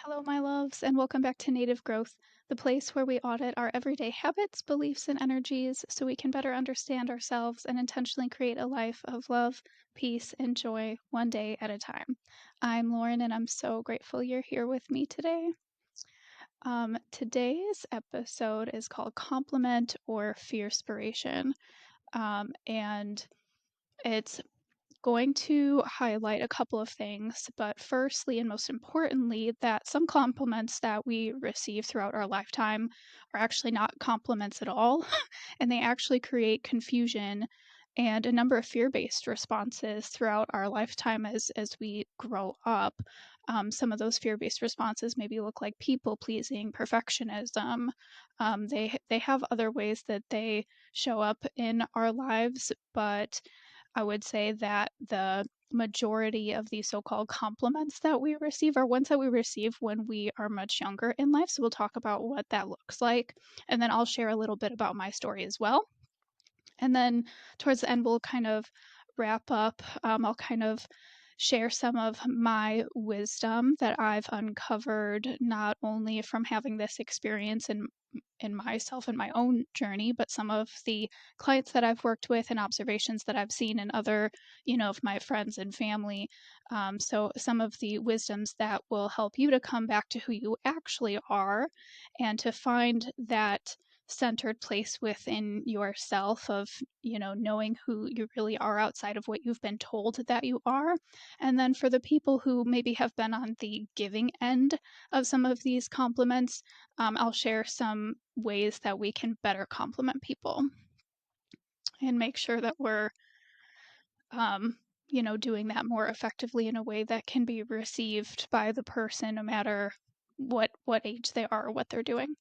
Hello, my loves, and welcome back to Native Growth, the place where we audit our everyday habits, beliefs, and energies so we can better understand ourselves and intentionally create a life of love, peace, and joy one day at a time. I'm Lauren, and I'm so grateful you're here with me today. Today's episode is called Compliment or Fear-spiration, and it's going to highlight a couple of things, but firstly and most importantly, that some compliments that we receive throughout our lifetime are actually not compliments at all, and they actually create confusion and a number of fear-based responses throughout our lifetime as we grow up. Some of those fear-based responses maybe look like people-pleasing, perfectionism. They have other ways that they show up in our lives, but I would say that the majority of these so-called compliments that we receive are ones that we receive when we are much younger in life. So we'll talk about what that looks like, and then I'll share a little bit about my story as well. And then towards the end, we'll kind of wrap up. I'll kind of share some of my wisdom that I've uncovered, not only from having this experience in myself and my own journey, but some of the clients that I've worked with and observations that I've seen in other, of my friends and family. So some of the wisdoms that will help you to come back to who you actually are and to find that centered place within yourself of, knowing who you really are outside of what you've been told that you are. And then for the people who maybe have been on the giving end of some of these compliments, I'll share some ways that we can better compliment people and make sure that we're, doing that more effectively in a way that can be received by the person, no matter what age they are or what they're doing.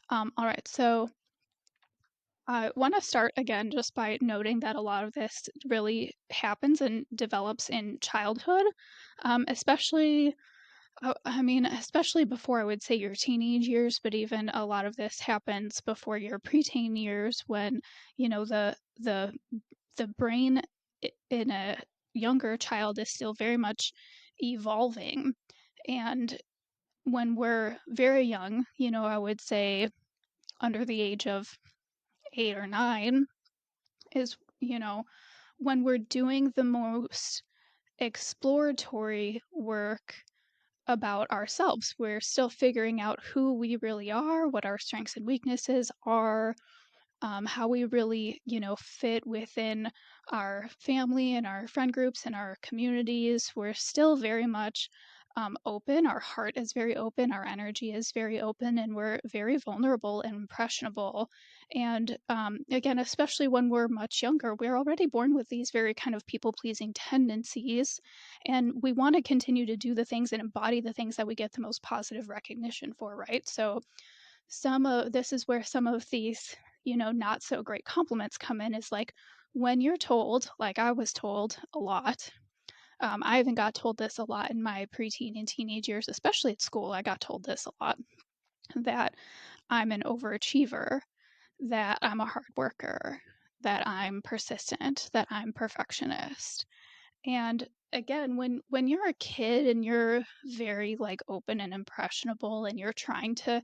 All right, so I want to start again just by noting that a lot of this really happens and develops in childhood, especially especially before I would say your teenage years, but even a lot of this happens before your preteen years when, the brain in a younger child is still very much evolving. And when we're very young, I would say under the age of 8 or 9 is, when we're doing the most exploratory work about ourselves. We're still figuring out who we really are, what our strengths and weaknesses are, how we really, fit within our family and our friend groups and our communities. We're still very much open. Our heart is very open. Our energy is very open, and we're very vulnerable and impressionable. And again, especially when we're much younger, we're already born with these very kind of people pleasing tendencies. And we want to continue to do the things and embody the things that we get the most positive recognition for, right? So, some of this is where some of these, not so great compliments come in is like when you're told, like I was told a lot. I even got told this a lot in my preteen and teenage years, especially at school. I got told this a lot that I'm an overachiever, that I'm a hard worker, that I'm persistent, that I'm perfectionist. And again, when you're a kid and you're very like open and impressionable and you're trying to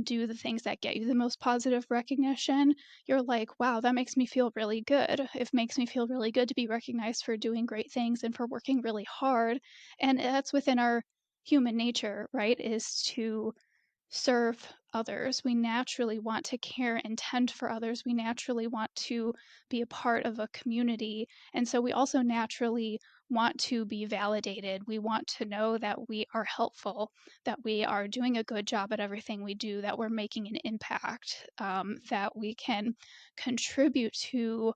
do the things that get you the most positive recognition, you're like, wow, that makes me feel really good. It makes me feel really good to be recognized for doing great things and for working really hard. And that's within our human nature, right? Is to serve others. We naturally want to care and tend for others. We naturally want to be a part of a community. And so we also naturally want to be validated. We want to know that we are helpful, that we are doing a good job at everything we do, that we're making an impact, that we can contribute to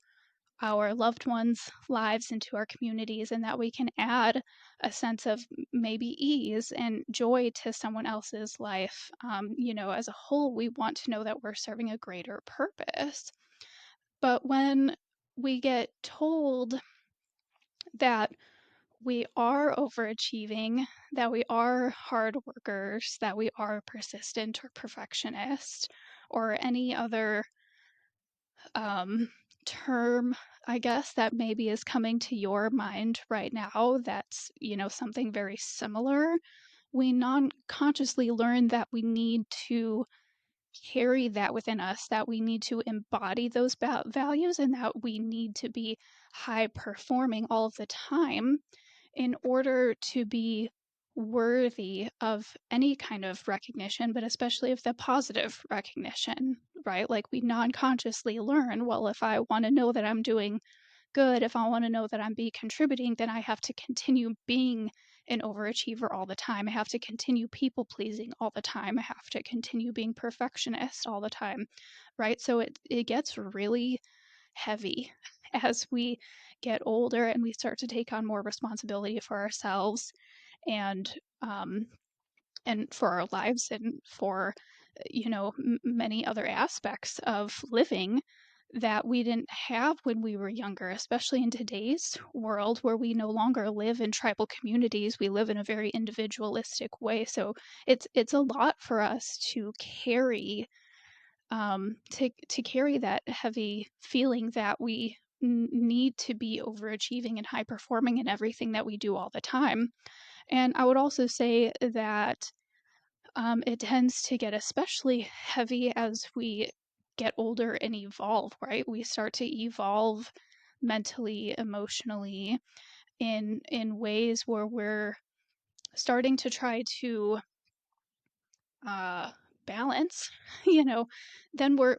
our loved ones' lives into our communities, and that we can add a sense of maybe ease and joy to someone else's life. As a whole, we want to know that we're serving a greater purpose. But when we get told that we are overachieving, that we are hard workers, that we are persistent or perfectionist, or any other term, I guess, that maybe is coming to your mind right now that's, something very similar. we non-consciously learn that we need to carry that within us, that we need to embody those values, and that we need to be high performing all of the time in order to be worthy of any kind of recognition, but especially of the positive recognition, right? Like we non consciously learn, well, if I want to know that I'm doing good, if I want to know that I'm be contributing, then I have to continue being an overachiever all the time. I have to continue people pleasing all the time. I have to continue being perfectionist all the time, right? So it gets really heavy as we get older and we start to take on more responsibility for ourselves and um, and for our lives and for many other aspects of living that we didn't have when we were younger, especially in today's world where we no longer live in tribal communities. We live in a very individualistic way. So it's a lot for us to carry, to carry that heavy feeling that we need to be overachieving and high performing in everything that we do all the time. And I would also say that it tends to get especially heavy as we get older and evolve, right? We start to evolve mentally, emotionally in ways where we're starting to try to uh balance, you know, then we're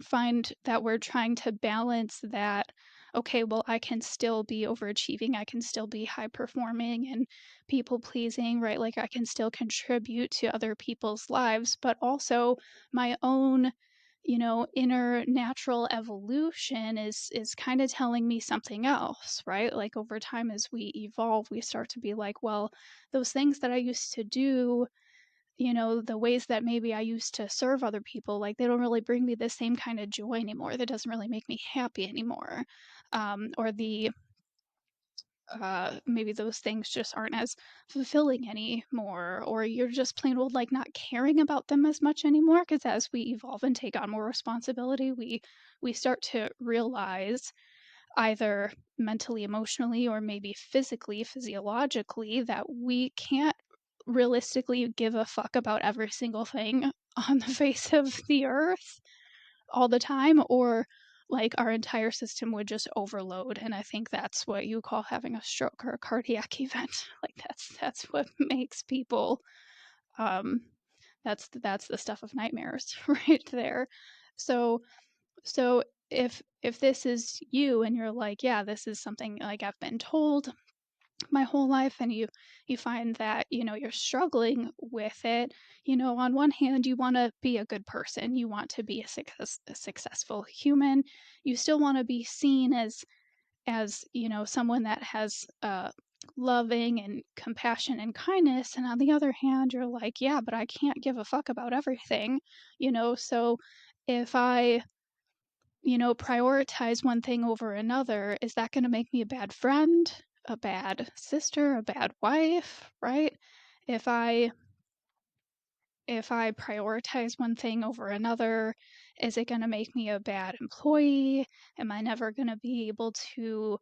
find that we're trying to balance that. Okay, well, I can still be overachieving, I can still be high performing and people pleasing, right? Like I can still contribute to other people's lives, but also my own, inner natural evolution is kind of telling me something else, right? Like over time as we evolve, we start to be like, well, those things that I used to do, the ways that maybe I used to serve other people, like they don't really bring me the same kind of joy anymore. That doesn't really make me happy anymore. Or maybe those things just aren't as fulfilling anymore. Or you're just plain old like not caring about them as much anymore. Because as we evolve and take on more responsibility, we start to realize either mentally, emotionally, or maybe physically, physiologically, that we can't realistically give a fuck about every single thing on the face of the earth all the time, or like our entire system would just overload. And I think that's what you call having a stroke or a cardiac event. Like that's what makes people um that's the stuff of nightmares right there. So so if this is you and you're like, yeah, this is something like I've been told my whole life, and you find that, you're struggling with it, on one hand you want to be a good person, you want to be a successful human, you still want to be seen as someone that has loving and compassion and kindness, and on the other hand you're like, yeah, but I can't give a fuck about everything, so if I prioritize one thing over another, is that going to make me a bad friend, a bad sister, a bad wife, right? If I if I prioritize one thing over another, is it going to make me a bad employee? Am I never going to be able to,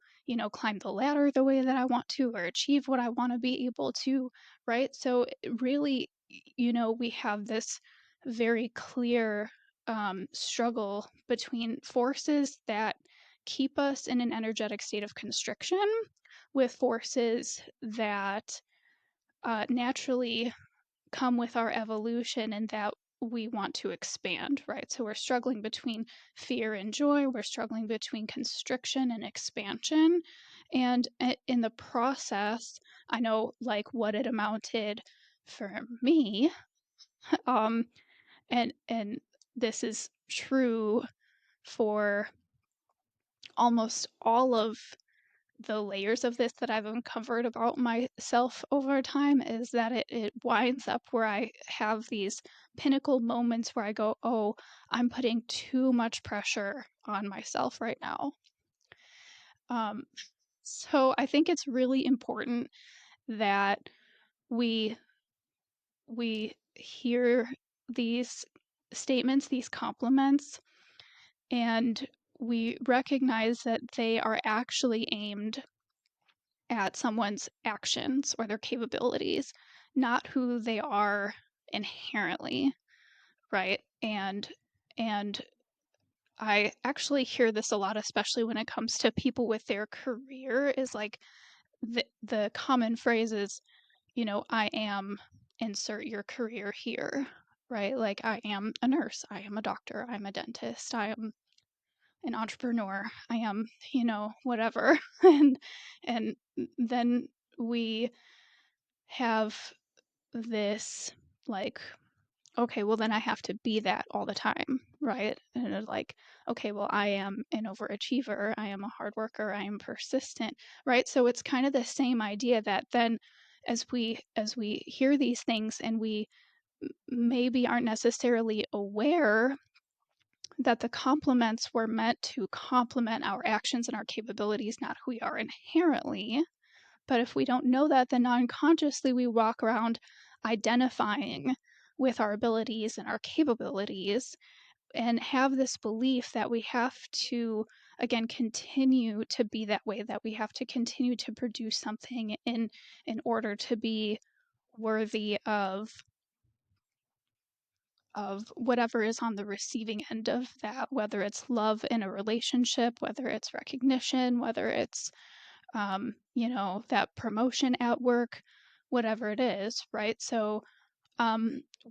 climb the ladder the way that I want to or achieve what I want to be able to, right? So, really, we have this very clear struggle between forces that keep us in an energetic state of constriction with forces that naturally come with our evolution and that we want to expand, right? So we're struggling between fear and joy, we're struggling between constriction and expansion. And in the process, I know like what it amounted for me, um, and this is true for almost all of the layers of this that I've uncovered about myself over time, is that it winds up where I have these pinnacle moments where I go, oh, I'm putting too much pressure on myself right now. Um, so I think it's really important that we we hear these statements, these compliments, and we recognize that they are actually aimed at someone's actions or their capabilities not who they are inherently, right? And I actually hear this a lot, especially when it comes to people with their career, is like the common phrase is, I am insert your career here, right? Like I am a nurse, I am a doctor, I'm a dentist, I am an entrepreneur, I am, whatever. And then we have this like, okay, well then I have to be that all the time, right? And it's like, okay, well I am an overachiever, I am a hard worker, I am persistent, right? So it's kind of the same idea that then as we hear these things and we maybe aren't necessarily aware that the compliments were meant to complement our actions and our capabilities, not who we are inherently. But if we don't know that, then unconsciously we walk around identifying with our abilities and our capabilities and have this belief that we have to, again, continue to be that way, that we have to continue to produce something in order to be worthy of whatever is on the receiving end of that, whether it's love in a relationship, whether it's recognition, whether it's that promotion at work, whatever it is, right? So,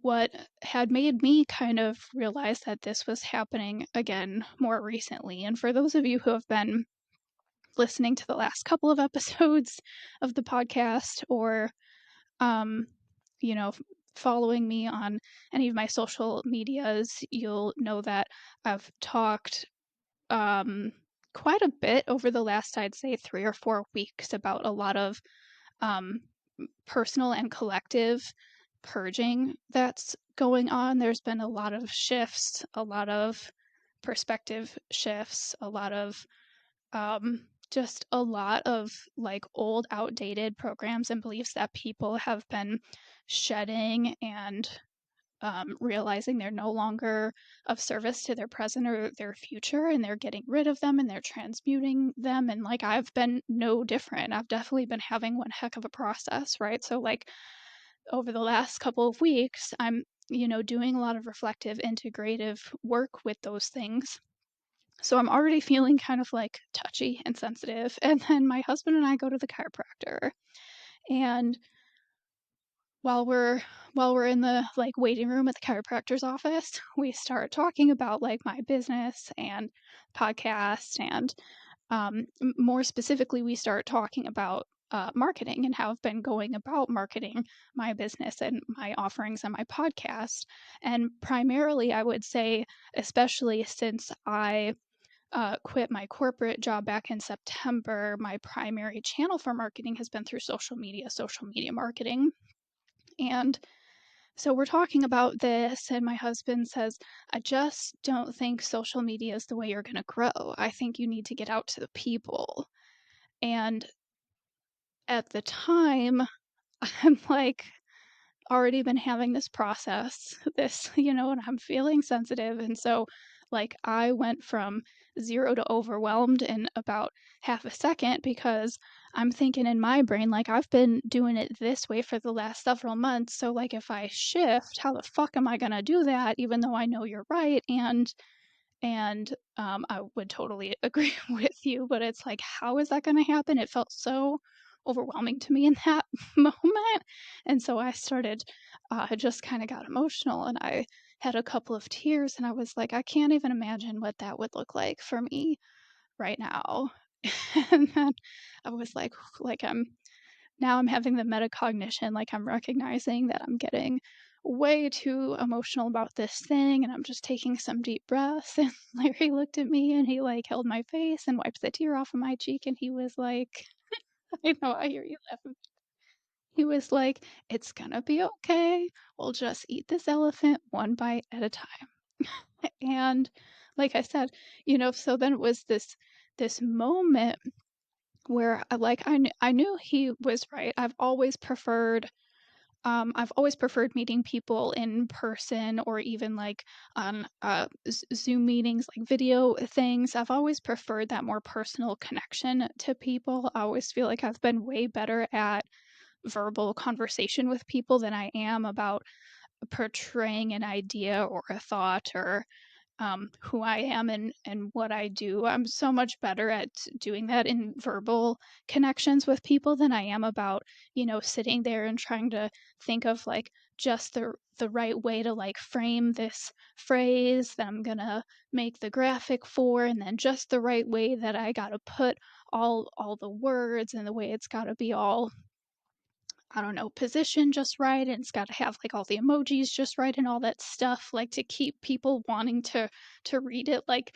what had made me kind of realize that this was happening again more recently, and for those of you who have been listening to the last couple of episodes of the podcast or, um, you know, following me on any of my social medias, you'll know that I've talked um, quite a bit over the last, I'd say, 3 or 4 weeks about a lot of um, personal and collective purging that's going on. There's been a lot of shifts, a lot of perspective shifts, a lot of just a lot of like old, outdated programs and beliefs that people have been shedding and realizing they're no longer of service to their present or their future, and they're getting rid of them and they're transmuting them. And like I've been no different. I've definitely been having one heck of a process, right? So, like, over the last couple of weeks, I'm, doing a lot of reflective, integrative work with those things. So I'm already feeling kind of like touchy and sensitive. And then my husband and I go to the chiropractor. And while we're in the like waiting room at the chiropractor's office, we start talking about like my business and podcast, and more specifically, we start talking about marketing and how I've been going about marketing my business and my offerings and my podcast. And primarily, I would say, especially since I quit my corporate job back in September, my primary channel for marketing has been through social media marketing. And so we're talking about this, and my husband says, I just don't think social media is the way you're going to grow. I think you need to get out to the people. And at the time, I'm like, already been having this process, and I'm feeling sensitive. And so, like, I went from zero to overwhelmed in about half a second because I'm thinking in my brain, like, I've been doing it this way for the last several months. So, like, if I shift, how the fuck am I going to do that, even though I know you're right? And I would totally agree with you, but it's like, how is that gonna happen? It felt so overwhelming to me in that moment, and so I started, just kinda got emotional, and I had a couple of tears, and I was like, "I can't even imagine what that would look like for me right now." And then I was like, I'm having the metacognition, like, I'm recognizing that I'm getting way too emotional about this thing, and I'm just taking some deep breaths, and Larry looked at me, and he, like, held my face and wiped the tear off of my cheek, and he was like I know, I hear you laughing. He was like, "It's gonna be okay. We'll just eat this elephant one bite at a time." And like I said, so then it was this moment where I knew he was right. I've always preferred meeting people in person or even like on Zoom meetings, like video things. I've always preferred that more personal connection to people. I always feel like I've been way better at verbal conversation with people than I am about portraying an idea or a thought or who I am and what I do. I'm so much better at doing that in verbal connections with people than I am about, sitting there and trying to think of like just the right way to like frame this phrase that I'm gonna make the graphic for, and then just the right way that I gotta put all the words and the way it's gotta be all, I don't know, positioned just right, and it's gotta have, like, all the emojis just right and all that stuff, like, to keep people wanting to read it, like,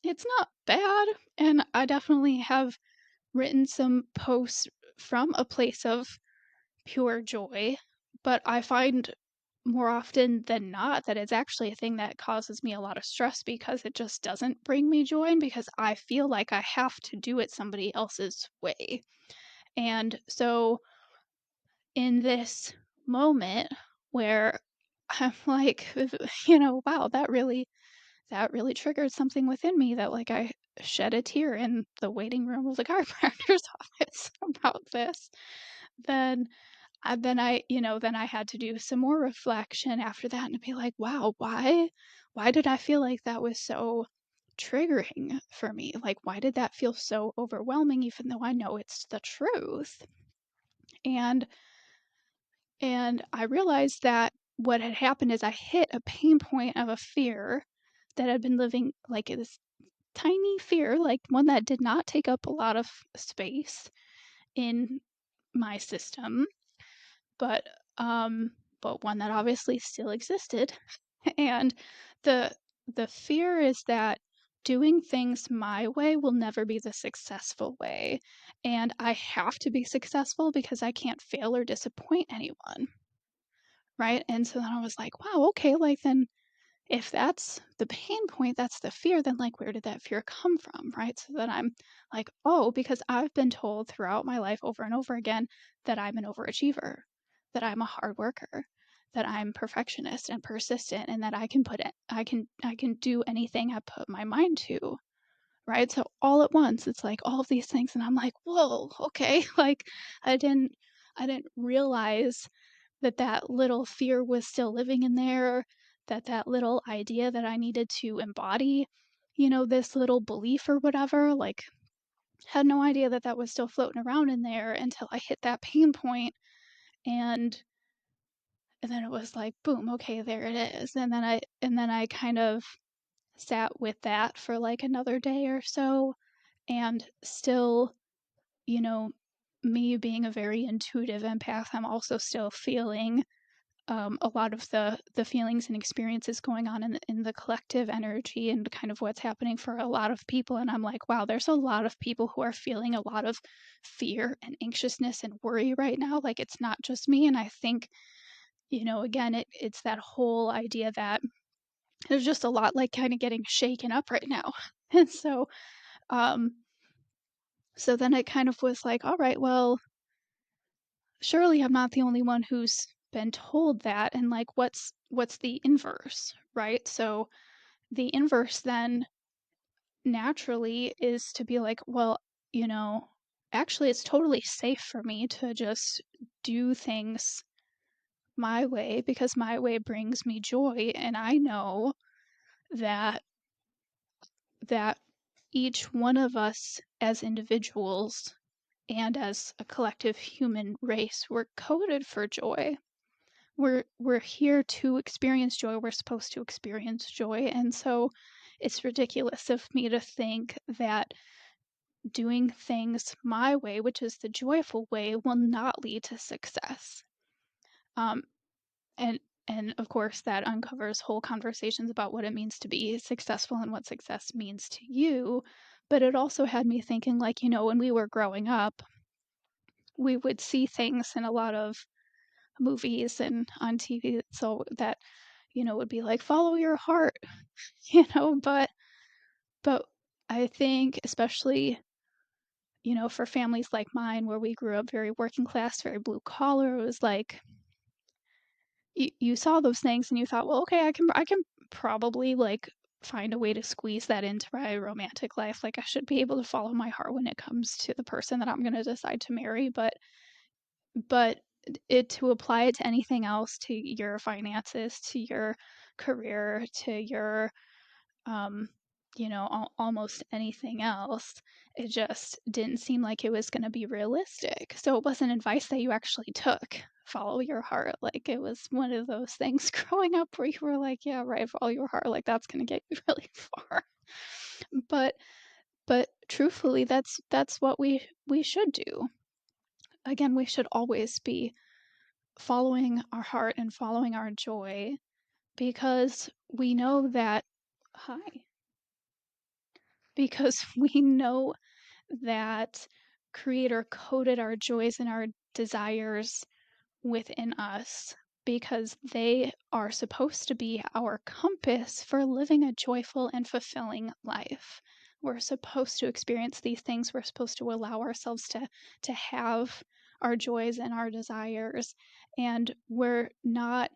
it's not bad, and I definitely have written some posts from a place of pure joy, but I find more often than not that it's actually a thing that causes me a lot of stress because it just doesn't bring me joy and because I feel like I have to do it somebody else's way, and so in this moment where I'm like, wow, that really triggered something within me that like I shed a tear in the waiting room of the chiropractor's office about this. Then then I had to do some more reflection after that and be like, wow, why did I feel like that was so triggering for me? Like why did that feel so overwhelming even though I know it's the truth? And And I realized that what had happened is I hit a pain point of a fear that had been living like this tiny fear, like one that did not take up a lot of space in my system, but um but one that obviously still existed. And the the fear is that doing things my way will never be the successful way, and I have to be successful because I can't fail or disappoint anyone. Right? And so then I was like, wow, okay, like then if that's the pain point, that's the fear, then like where did that fear come from? Right? So then I'm like, oh, because I've been told throughout my life over and over again that I'm an overachiever, that I'm a hard worker, that I'm perfectionist and persistent, and that I can put it, I can do anything I put my mind to. Right. So all at once, it's like all of these things. And I'm like, whoa, okay. Like I didn't I didn't realize that that little fear was still living in there, that that little idea that I needed to embody, this little belief or whatever, like, had no idea that that was still floating around in there until I hit that pain point, and and then it was like, boom, okay, there it is, and then I kind of sat with that for, like, another day or so, and still, you know, me being a very intuitive empath, I'm also still feeling a lot of the feelings and experiences going on in the collective energy and kind of what's happening for a lot of people. And I'm like, wow, there's a lot of people who are feeling a lot of fear and anxiousness and worry right now. Like it's not just me. And I think, again, it's that whole idea that there's just a lot like kind of getting shaken up right now. And um, so then it kind of was like, all right, well, surely I'm not the only one who's been told that, and like what's the inverse, right? So the inverse then naturally is to be like, well, you know, actually it's totally safe for me to just do things my way because my way brings me joy, and I know that that each one of us as individuals and as a collective human race, we're coded for joy. We're here to experience joy, we're supposed to experience joy, and so it's ridiculous of me to think that doing things my way, which is the joyful way, will not lead to success. Um, and and of course that uncovers whole conversations about what it means to be successful and what success means to you. But it also had me thinking like, when we were growing up, we would see things in a lot of movies and on TV so that would be like follow your heart, but I think especially, for families like mine where we grew up very working class, very blue collar, it was like you saw those things and you thought, well, okay, I can probably like find a way to squeeze that into my romantic life. Like I should be able to follow my heart when it comes to the person that I'm going to decide to marry, but to apply it to anything else, to your finances, to your career, to your um, almost anything else. It just didn't seem like it was going to be realistic. So it wasn't advice that you actually took. Follow your heart. Like it was one of those things growing up where you were like, yeah, right, follow your heart. Like that's going to get you really far. But truthfully, that's what we should do. Again, we should always be following our heart and following our joy because we know that hi because we know that creator coded our joys and our desires within us because they are supposed to be our compass for living a joyful and fulfilling life. We're supposed to experience these things. We're supposed to allow ourselves to have our joys and our desires, and we're not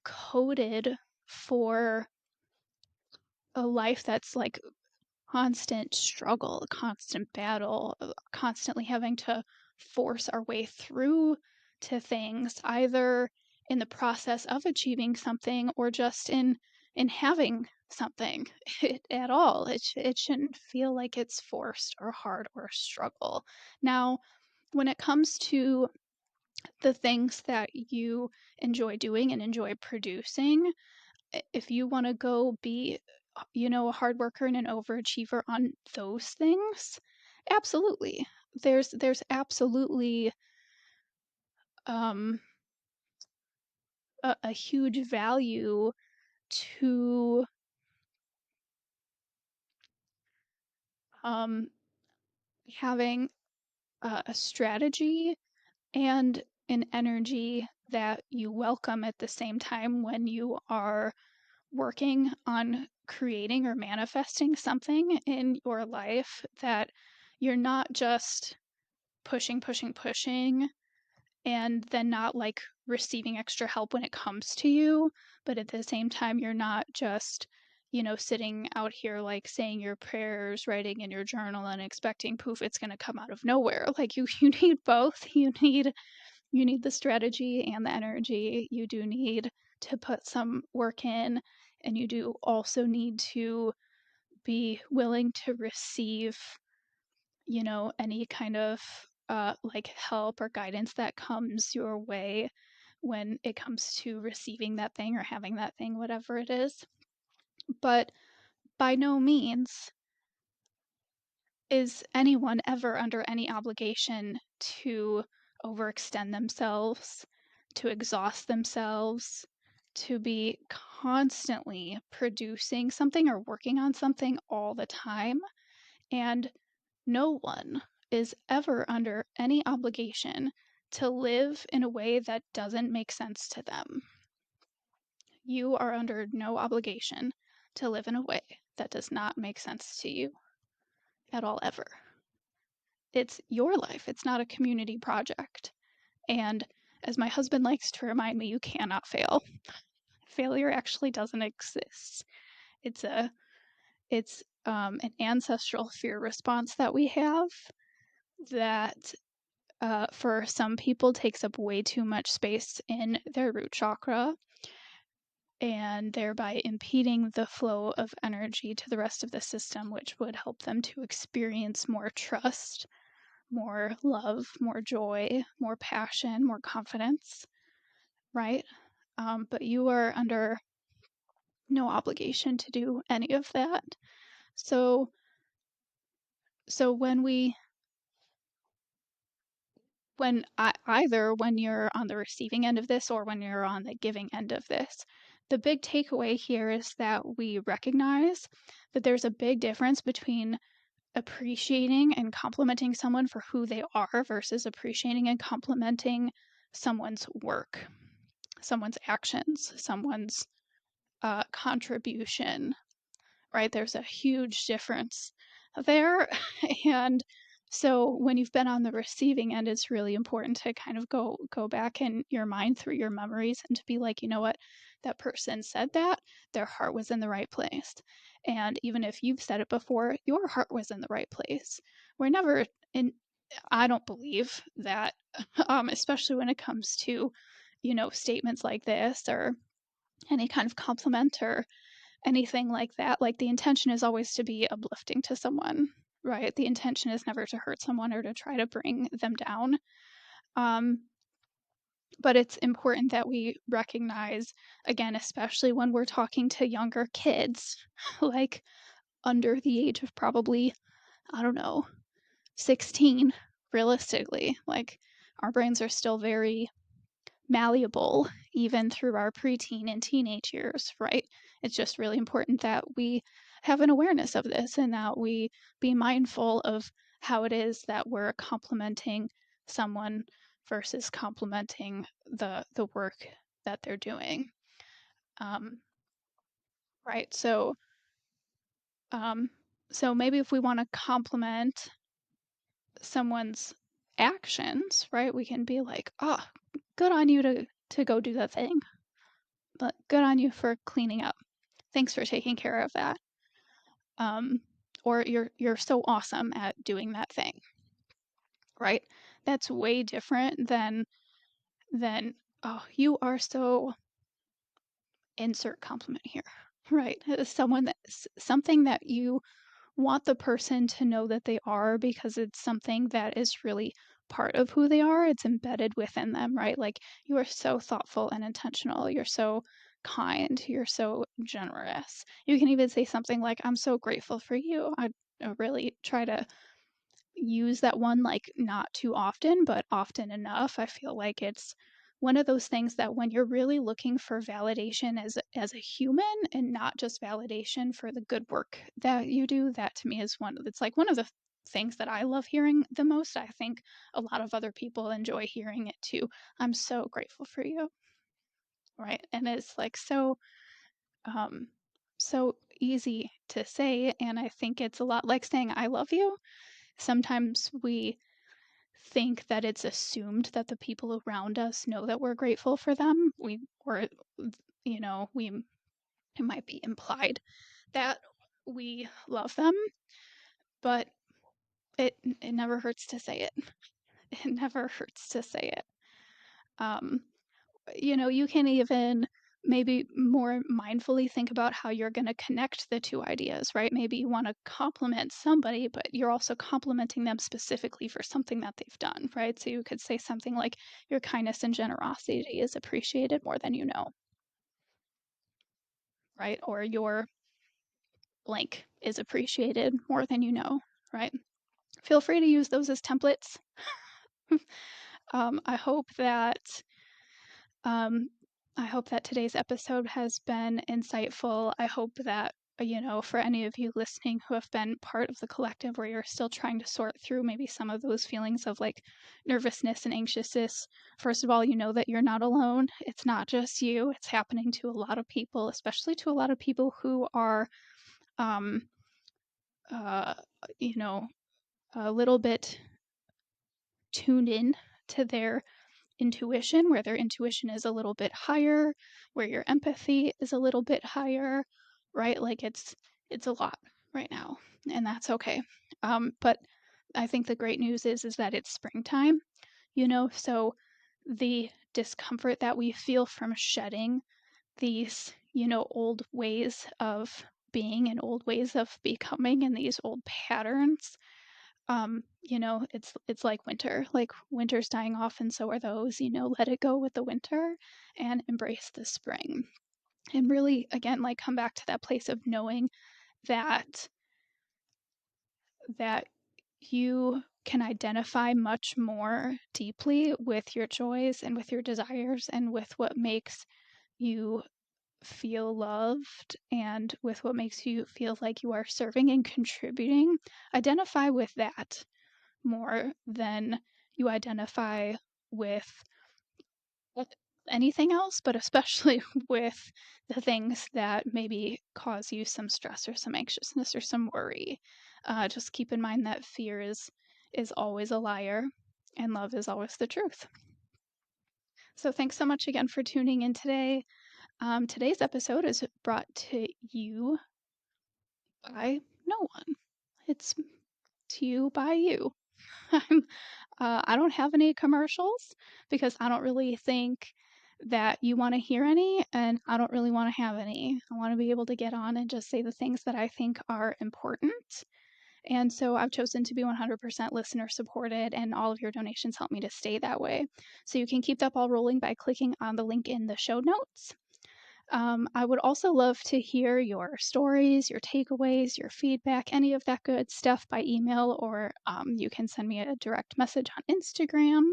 coded for a life that's like constant struggle, constant battle, constantly having to force our way through to things, either in the process of achieving something or just in having something at all. It shouldn't feel like it's forced or hard or a struggle. Now, when it comes to the things that you enjoy doing and enjoy producing, if you want to go be a hard worker and an overachiever on those things, absolutely. There's absolutely um a huge value to um having a strategy and an energy that you welcome at the same time when you are working on creating or manifesting something in your life, that you're not just pushing, pushing, pushing, and then not like receiving extra help when it comes to you. But at the same time, you're not just, sitting out here like saying your prayers, writing in your journal, and expecting poof, it's going to come out of nowhere. Like you need both. You need the strategy and the energy. You do need to put some work in, and you do also need to be willing to receive, any kind of like help or guidance that comes your way when it comes to receiving that thing or having that thing, whatever it is. But by no means is anyone ever under any obligation to overextend themselves, to exhaust themselves, to be constantly producing something or working on something all the time. And no one is ever under any obligation to live in a way that doesn't make sense to them. You are under no obligation to live in a way that does not make sense to you at all, ever. It's your life, it's not a community project. And as my husband likes to remind me, you cannot fail. Failure actually doesn't exist. It's an ancestral fear response that we have that for some people takes up way too much space in their root chakra and thereby impeding the flow of energy to the rest of the system, which would help them to experience more trust, more love, more joy, more passion, more confidence, right? But you are under no obligation to do any of that. So, when either when you're on the receiving end of this or when you're on the giving end of this, the big takeaway here is that we recognize that there's a big difference between appreciating and complimenting someone for who they are versus appreciating and complimenting someone's work, someone's actions, someone's contribution, right? There's a huge difference there. And so when you've been on the receiving end, it's really important to kind of go back in your mind through your memories and to be like, you know what, that person said that, their heart was in the right place. And even if you've said it before, your heart was in the right place. We're never in I don't believe that, especially when it comes to, statements like this or any kind of compliment or anything like that. Like, the intention is always to be uplifting to someone, right? The intention is never to hurt someone or to try to bring them down. Um, but it's important that we recognize, again, especially when we're talking to younger kids, like under the age of probably, I don't know, 16, realistically. Like, our brains are still very malleable even through our preteen and teenage years, right? It's just really important that we have an awareness of this and that we be mindful of how it is that we're complimenting someone versus complimenting the work that they're doing. Um, right. Um, so maybe if we want to compliment someone's actions, right, we can be like, "Oh, good on you to go do that thing. But good on you for cleaning up. Thanks for taking care of that." Um, or you're so awesome at doing that thing, right? That's way different than oh, you are so insert compliment here, right? Someone something that you want the person to know that they are because it's something that is really part of who they are. It's embedded within them, right? Like, you are so thoughtful and intentional. You're so kind. You're so generous. You can even say something like, I'm so grateful for you. I really try to use that one, like, not too often, but often enough. I feel like it's one of those things that when you're really looking for validation as a human and not just validation for the good work that you do, that to me is it's like one of the things that I love hearing the most. I think a lot of other people enjoy hearing it too. I'm so grateful for you, right? And it's like um so easy to say, and I think it's a lot like saying I love you. Sometimes we think that it's assumed that the people around us know that we're grateful for them. Or, we it might be implied that we love them, but it never hurts to say it. It never hurts to say it. Um, you can even maybe more mindfully think about how you're going to connect the two ideas, right? Maybe you want to compliment somebody, but you're also complimenting them specifically for something that they've done, right? So you could say something like, your kindness and generosity is appreciated more than you know, right? Or your blank is appreciated more than you know, right? Feel free to use those as templates. um, I hope that Um, I hope that today's episode has been insightful. I hope that, for any of you listening who have been part of the collective where you're still trying to sort through maybe some of those feelings of like nervousness and anxiousness, first of all, you know that you're not alone. It's not just you, it's happening to a lot of people, especially to a lot of people who are, um, uh, you know, a little bit tuned in to their intuition, where their intuition is a little bit higher, where your empathy is a little bit higher, right? Like, it's a lot right now, and that's okay. But I think the great news is that it's springtime, so the discomfort that we feel from shedding these, old ways of being and old ways of becoming and these old patterns, it's like winter. Like, winter's dying off and so are those, let it go with the winter and embrace the spring. And really, again, like, come back to that place of knowing that that you can identify much more deeply with your joys and with your desires and with what makes you feel loved and with what makes you feel like you are serving and contributing. Identify with that more than you identify with anything else, but especially with the things that maybe cause you some stress or some anxiousness or some worry. Just keep in mind that fear is always a liar, and love is always the truth. So thanks so much again for tuning in today. Today's episode is brought to you by no one. It's to you by you. I'm, I don't have any commercials because I don't really think that you want to hear any, and I don't really want to have any. I want to be able to get on and just say the things that I think are important. And so I've chosen to be 100% listener supported, and all of your donations help me to stay that way. So you can keep that ball rolling by clicking on the link in the show notes. I would also love to hear your stories, your takeaways, your feedback, any of that good stuff by email, or you can send me a direct message on Instagram.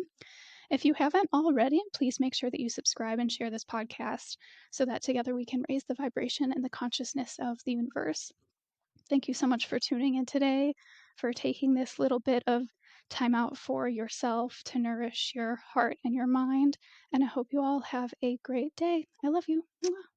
If you haven't already, please make sure that you subscribe and share this podcast so that together we can raise the vibration and the consciousness of the universe. Thank you so much for tuning in today, for taking this little bit of time out for yourself to nourish your heart and your mind. And I hope you all have a great day. I love you. Mwah.